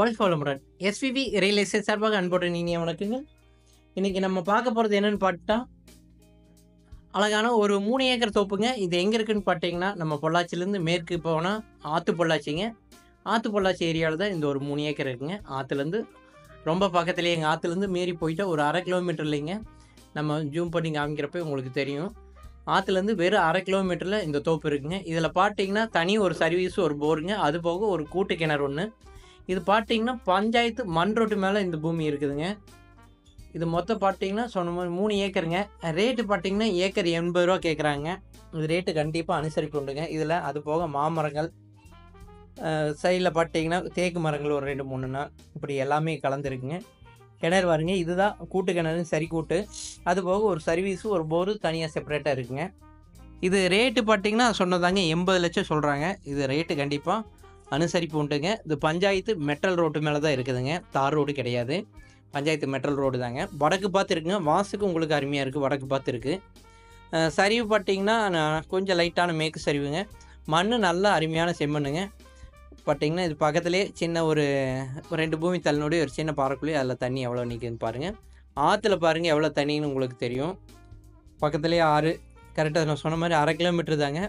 வாழ்க வளமுடன். SVV real estate சார்பாக அன்புடன் இனிய வணக்கங்கள். இன்னைக்கு நம்ம பார்க்க போகிறது என்னன்னு பார்த்தா, அழகான ஒரு 3 ஏக்கர் தோப்புங்க. இது எங்கே இருக்குன்னு பார்த்தீங்கன்னா, நம்ம பொள்ளாச்சிலேருந்து மேற்கு போனால் ஆற்று பொள்ளாச்சிங்க. ஆற்று பொள்ளாச்சி ஏரியாவில் தான் இந்த ஒரு 3 ஏக்கர் இருக்குங்க. ஆற்றுலேருந்து ரொம்ப பக்கத்துலேயே, எங்கள் ஆற்றுலேருந்து மீறி போயிட்டா ஒரு 1/2 கிலோமீட்டர் இல்லைங்க. நம்ம ஜூம் பண்ணி காமிக்கிறப்ப உங்களுக்கு தெரியும். ஆற்றுலேருந்து வெறும் 1/2 கிலோமீட்டரில் இந்த தோப்பு இருக்குங்க. இதில் பார்த்தீங்கன்னா தனி ஒரு சர்வீஸ், ஒரு போருங்க. அது போக ஒரு கூட்டு கிணறு ஒன்று. இது பார்த்தீங்கன்னா பஞ்சாயத்து மண் ரோட்டு மேலே இந்த பூமி இருக்குதுங்க. இது மொத்தம் பார்த்தீங்கன்னா சொன்ன மாதிரி 3 ஏக்கருங்க. ரேட்டு பார்த்தீங்கன்னா ஏக்கர் 80 ரூபா கேட்குறாங்க. இது ரேட்டு கண்டிப்பாக அனுசரிப்பு உண்டுங்க. இதில் அது போக மாமரங்கள், சைடில் பார்த்தீங்கன்னா தேக்கு மரங்கள் ஒரு 2 3 இப்படி எல்லாமே கலந்துருக்குங்க. கிணறு பாருங்க, இதுதான் கூட்டு கிணறு, சரி கூட்டு. அது போக ஒரு சர்வீஸு, ஒரு போரு தனியாக செப்பரேட்டாக இருக்குங்க. இது ரேட்டு பார்த்தீங்கன்னா சொன்னதாங்க 80 லட்சம் சொல்கிறாங்க. இது ரேட்டு கண்டிப்பாக அனுசரிப்பு உண்டுங்க. இது பஞ்சாயத்து மெட்ரல் ரோட்டு மேலே தான் இருக்குதுங்க. தார் ரோடு கிடையாது, பஞ்சாயத்து மெட்ரல் ரோடு தாங்க. வடக்கு பார்த்து இருக்குங்க. வாசுக்கு உங்களுக்கு அருமையாக இருக்குது. வடக்கு பார்த்து இருக்குது. சரிவு பார்த்தீங்கன்னா கொஞ்சம் லைட்டான மேற்கு சரிவுங்க. மண் நல்லா அருமையான செம்மண்ணுங்க. பார்த்தீங்கன்னா இது பக்கத்துலேயே சின்ன ஒரு 2 பூமி தள்ளினோடைய ஒரு சின்ன பாறைக்குள்ளேயே அதில் தண்ணி எவ்வளோ நிற்குதுன்னு பாருங்கள். ஆற்றுல பாருங்கள் எவ்வளோ தண்ணின்னு உங்களுக்கு தெரியும். பக்கத்துலேயே ஆறு, கரெக்டாக நான் சொன்ன மாதிரி 1/2 கிலோமீட்டர் தாங்க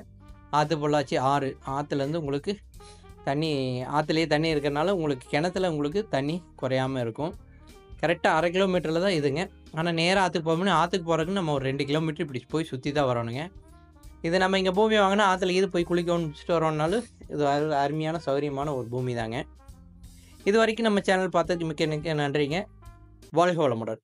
ஆற்று பொள்ளாச்சி ஆறு. ஆற்றுலேருந்து உங்களுக்கு தண்ணி, ஆற்றுலேயே தண்ணி இருக்கிறனால உங்களுக்கு கிணத்துல உங்களுக்கு தண்ணி குறையாமல் இருக்கும். கரெக்டாக 1/2 கிலோமீட்டரில் தான் இதுங்க. ஆனால் நேராக ஆற்றுக்கு போகணும்னா, ஆற்றுக்கு போகிறதுக்கு நம்ம ஒரு 2 கிலோமீட்டர் இப்படி போய் சுற்றி தான் வரணுங்க. இது நம்ம இங்கே பூமி வாங்கினா ஆற்றுல இது போய் குளிக்க முடிச்சுட்டு வரோம்னாலும் இது அருமையான சௌகரியமான ஒரு பூமி தாங்க. இது வரைக்கும் நம்ம சேனல் பார்த்ததுக்கு மிக்க நன்றிங்க. வாழ்க வளமுடன்.